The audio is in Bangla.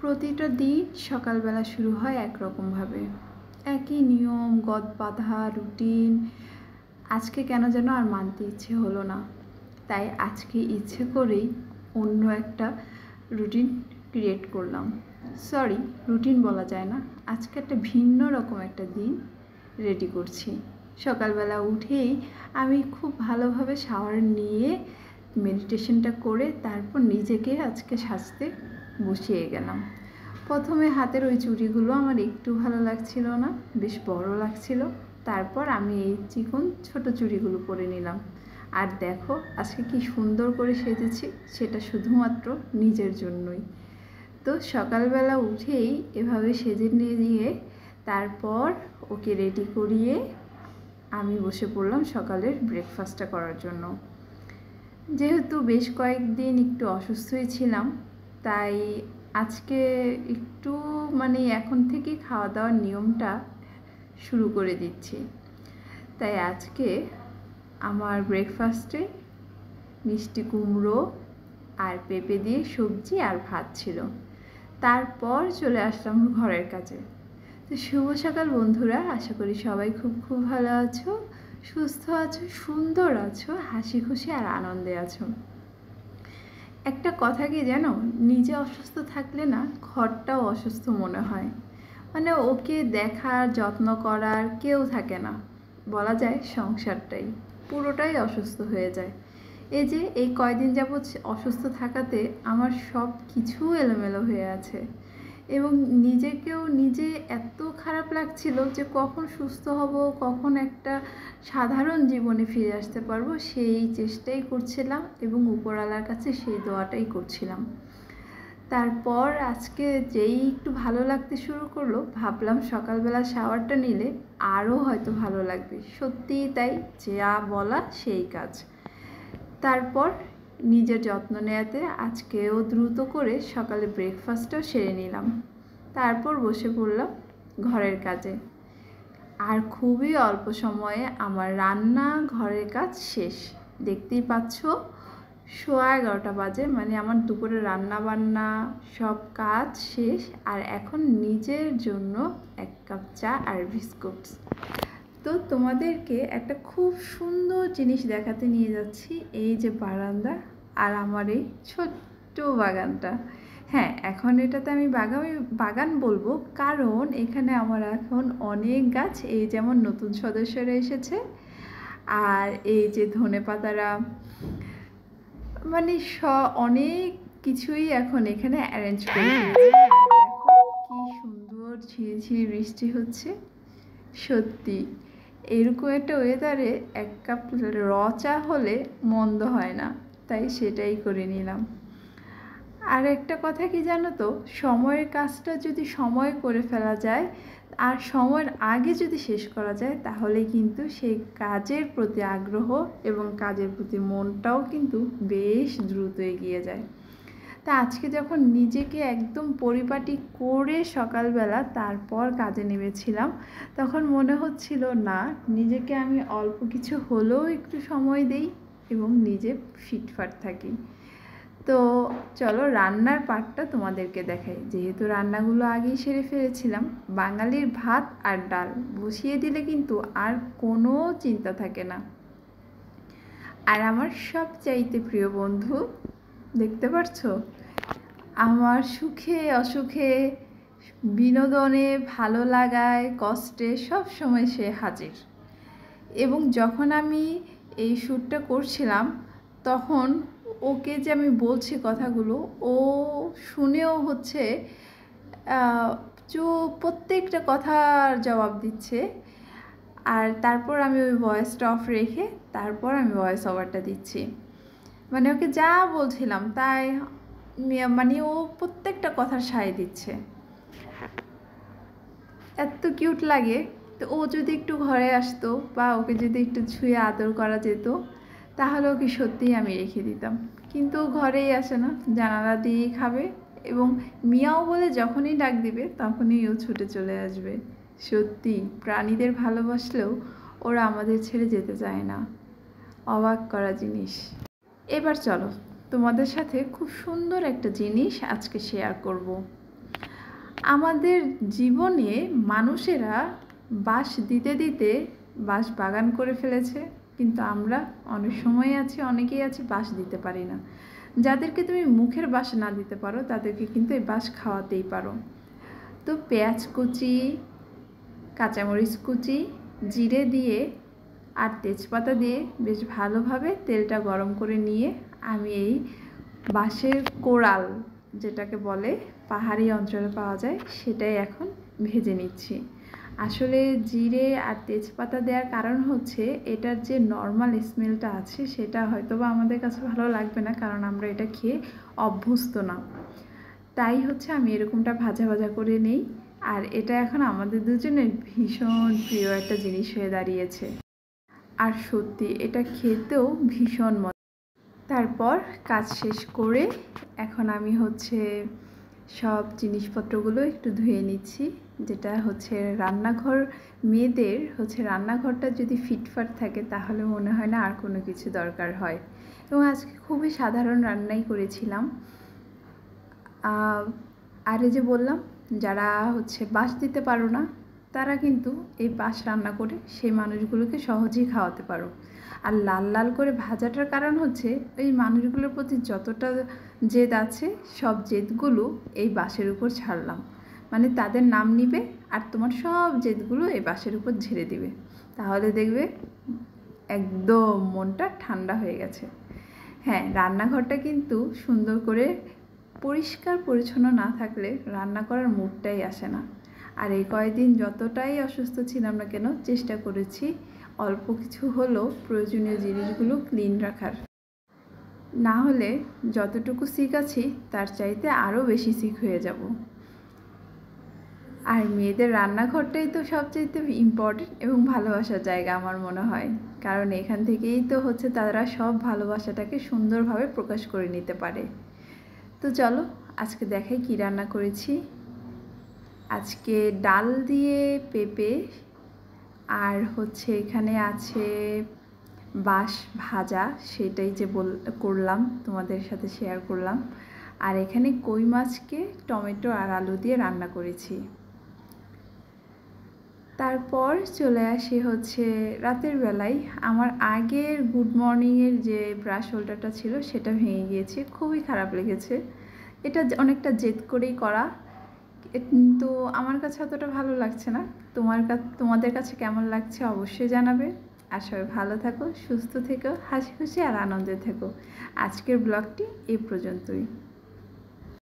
প্রতিটা দিন সকালবেলা শুরু হয় একরকমভাবে, একই নিয়ম বাঁধা রুটিন। আজকে কেন যেন আর মানতে ইচ্ছে হলো না, তাই আজকে ইচ্ছে করেই অন্য একটা রুটিন ক্রিয়েট করলাম। সরি, রুটিন বলা যায় না, আজকে একটা ভিন্ন রকম একটা দিন রেডি করছি। সকালবেলা উঠেই আমি খুব ভালোভাবে শাওয়ার নিয়ে মেডিটেশনটা করে তারপর নিজেকে আজকে সাজতে বসিয়ে গেলাম। প্রথমে হাতের ওই চুড়িগুলো আমার একটু ভালো লাগছিল না, বেশ বড় লাগছিল। তারপর আমি এই চিকন ছোট চুড়িগুলো পরে নিলাম। আর দেখো আজকে কি সুন্দর করে সেজেছি, সেটা শুধুমাত্র নিজের জন্যই। তো সকালবেলা উঠেই এভাবে সেজে নিয়ে তারপর ওকে রেডি করিয়ে আমি বসে পড়লাম সকালের ব্রেকফাস্টটা করার জন্য। যেহেতু বেশ কয়েকদিন একটু অসুস্থই ছিলাম, তাই আজকে একটু এখন থেকে খাওয়া দাওয়ার নিয়মটা শুরু করে দিচ্ছি। তাই আজকে আমার ব্রেকফাস্টে মিষ্টি কুমড়ো আর পেঁপে দিয়ে সবজি আর ভাত ছিল। তারপর চলে আসলাম ঘরের কাজে। তো শুভ সকাল বন্ধুরা, আশা করি সবাই খুব ভালো আছো, সুস্থ আছো, সুন্দর আছো, হাসি খুশি আর আনন্দে আছো। একটা কথা কি জানো, নিজে অসুস্থ থাকলে না ঘরটাও অসুস্থ মনে হয়। ওকে দেখার যত্ন করার কেউ থাকে না, বলা যায় সংসারটাই পুরোটাই অসুস্থ হয়ে যায়। এই কয়দিন যাবৎ অসুস্থ থাকাতে আমার সব কিছু এলোমেলো হয়ে আছে এবং নিজে এত খারাপ লাগছিল যে কখন সুস্থ হব, কখন একটা সাধারণ জীবনে ফিরে আসতে পারবো, সেই চেষ্টাই করছিলাম এবং উপরওয়ালার কাছে সেই দোয়াটাই করছিলাম। তারপর আজকে যেই একটু ভালো লাগতে শুরু করলো, ভাবলাম সকালবেলা শাওয়ারটা নিলে আরও হয়তো ভালো লাগবে। সত্যিই তাই, যা বলা সেই কাজ। তারপর নিজের যত্ন নেওয়াতে আজকেও দ্রুত করে সকালে ব্রেকফাস্টটাও সেরে নিলাম। তারপর বসে পড়লাম ঘরের কাজে। আর খুবই অল্প সময়ে আমার রান্না ঘরের কাজ শেষ। দেখতেই পাচ্ছ 11:15 বাজে, আমার দুপুরে রান্না বান্না সব কাজ শেষ। আর এখন নিজের জন্য 1 কাপ চা আর বিস্কুট। তো তোমাদেরকে একটা খুব সুন্দর জিনিস দেখাতে নিয়ে যাচ্ছি, এই যে বারান্দা আর আমার এই ছোট্ট বাগানটা। হ্যাঁ, এখন এটাতে আমি বাগান বলবো, কারণ এখানে আমার এখন অনেক গাছ, এই যেমন নতুন সদস্যরা এসেছে আর এই যে ধনেপাতারা, অনেক কিছুই এখন এখানে অ্যারেঞ্জ করে দিয়েছে। দেখো কি সুন্দর ঝিরিঝিরি বৃষ্টি হচ্ছে। সত্যি এরকম একটা ওয়েদারে 1 কাপ র চা হলে মন্দ হয় না, তাই সেটাই করে নিলাম। আর একটা কথা কি জানো তো, সময়ের কাজটা যদি সময় করে ফেলা যায় আর সময়ের আগে যদি শেষ করা যায়, তাহলে কিন্তু সেই কাজের প্রতি আগ্রহ এবং কাজের প্রতি মনটাও কিন্তু বেশ দ্রুত এগিয়ে যায়। তা আজকে যখন নিজেকে একদম পরিপাটি করে সকালবেলা তারপর কাজে নেমেছিলাম, তখন মনে হচ্ছিল না, নিজেকে আমি অল্প কিছু হলেও একটু সময় দেই এবং নিজে ফিটফাট থাকি। তো চলো রান্নার পার্টটা তোমাদেরকে দেখাই। যেহেতু রান্নাগুলো আগেই সেরে ফেলেছিলাম, বাঙালির ভাত আর ডাল বসিয়ে দিলে কিন্তু আর কোনো চিন্তা থাকে না। আর আমার সবচাইতে প্রিয় বন্ধু, দেখতে পারছো, আমার সুখে অসুখে, বিনোদনে, ভালো লাগায়, কষ্টে সব সময় সে হাজির। এবং যখন আমি এই শ্যুটটা করছিলাম, তখন ওকে যে আমি বলছি কথাগুলো, ও শুনেও প্রত্যেকটা কথার জবাব দিচ্ছে। আর তারপর আমি ওই ভয়েসটা অফ রেখে তারপর আমি ভয়েস ওভারটা দিচ্ছি। ওকে যা বলছিলাম তাই ও প্রত্যেকটা কথার সায় দিচ্ছে। এত কিউট লাগে। তো ও যদি একটু ঘরে আসতো বা ওকে যদি একটু ছুঁয়ে আদর করা যেত, তাহলে ওকে সত্যিই আমি রেখে দিতাম। কিন্তু ও ঘরেই আসে না, জানালা দিয়েই খাবে এবং মিয়াও বলে যখনই ডাক দিবে তখনই ও ছুটে চলে আসবে। সত্যি প্রাণীদের ভালোবাসলেও ওরা আমাদের ছেড়ে যেতে চায় না, অবাক করা জিনিস। এবার চলো তোমাদের সাথে খুব সুন্দর একটা জিনিস আজকে শেয়ার করব। আমাদের জীবনে মানুষেরা বাঁশ দিতে দিতে বাঁশ বাগান করে ফেলেছে, কিন্তু আমরা অনেক সময় আছি, অনেকেই আছে বাঁশ দিতে পারি না। যাদেরকে তুমি মুখের বাঁশ না দিতে পারো তাদেরকে কিন্তু এই বাঁশ খাওয়াতেই পারো। তো পেঁয়াজ কুচি, কাঁচামরিচ কুচি, জিরে দিয়ে আর তেজপাতা দিয়ে বেশ ভালোভাবে তেলটা গরম করে নিয়ে আমি এই বাঁশের কোড়াল, যেটাকে বলে পাহাড়ি অঞ্চলে পাওয়া যায়, সেটাই এখন ভেজে নিচ্ছি। আসলে জিরে আর তেজপাতা দেওয়ার কারণ হচ্ছে এটার যে নর্মাল স্মেলটা আছে সেটা হয়তো বা আমাদের কাছে ভালো লাগবে না, কারণ আমরা এটা খেয়ে অভ্যস্ত না। তাই হচ্ছে আমি এরকমটা ভাজা ভাজা করে নেই। আর এটা এখন আমাদের দুজনের ভীষণ প্রিয় একটা জিনিস হয়ে দাঁড়িয়েছে। আর সত্যি এটা খেতেও ভীষণ মজা। তারপর কাজ শেষ করে এখন আমি হচ্ছে সব জিনিসপত্রগুলো একটু ধুয়ে নিচ্ছি। যেটা হচ্ছে রান্নাঘর, মেয়েদের হচ্ছে রান্নাঘরটা যদি ফিটফাট থাকে তাহলে মনে হয় না আর কোনো কিছু দরকার হয়। এবং আজকে খুবই সাধারণ রান্নাই করেছিলাম। আর এই যে বললাম, যারা হচ্ছে বাঁশ দিতে পারো না তারা কিন্তু এই বাঁশ রান্না করে সেই মানুষগুলোকে সহজেই খাওয়াতে পারো। আর লাল লাল করে ভাজাটার কারণ হচ্ছে এই মানুষগুলোর প্রতি যতটা জেদ আছে সব জেদগুলো এই বাঁশের উপর ছাড়লাম। মানে তাদের নাম নিবে আর তোমার সব জেদগুলো এই বাঁশের উপর ঝেড়ে দিবে, তাহলে দেখবে একদম মনটা ঠান্ডা হয়ে গেছে। হ্যাঁ, রান্নাঘরটা কিন্তু সুন্দর করে পরিষ্কার পরিচ্ছন্ন না থাকলে রান্না করার মুডটাই আসে না। আর এই কয়েকদিন যতটাই অসুস্থ ছিলাম না কেন চেষ্টা করেছি অল্প কিছু হলেও প্রয়োজনীয় জিনিসগুলো ক্লিন রাখার, না হলে যতটুকু সিক আছি তার চাইতে আরও বেশি সিক হয়ে যাব। আর মেয়েদের রান্নাঘরটাই তো সবচাইতে ইম্পর্টেন্ট এবং ভালোবাসার জায়গা আমার মনে হয়, কারণ এখান থেকেই তো হচ্ছে তারা সব ভালোবাসাটাকে সুন্দরভাবে প্রকাশ করে নিতে পারে। তো চলো আজকে দেখাই কি রান্না করেছি। আজকে ডাল দিয়ে পেঁপে, আর হচ্ছে এখানে আছে বাঁশ ভাজা, সেটাই যে করলাম তোমাদের সাথে শেয়ার করলাম। আর এখানে কই মাছকে টমেটো আর আলু দিয়ে রান্না করেছি। তারপর চলে আসি হচ্ছে রাতের বেলায়। আমার আগের গুড মর্নিংয়ের যে ব্রাশ হোল্ডারটা ছিল সেটা ভেঙে গিয়েছে, খুবই খারাপ লেগেছে। এটা অনেকটা জেদ করেই করা, কিন্তু আমার কাছে অতটা ভালো লাগছে না। তোমাদের কাছে কেমন লাগছে অবশ্যই জানাবে। আর সবাই ভালো থাকো, সুস্থ থেকো, হাসি খুশি আর আনন্দে থেকো। আজকের ব্লগটি এই পর্যন্তই।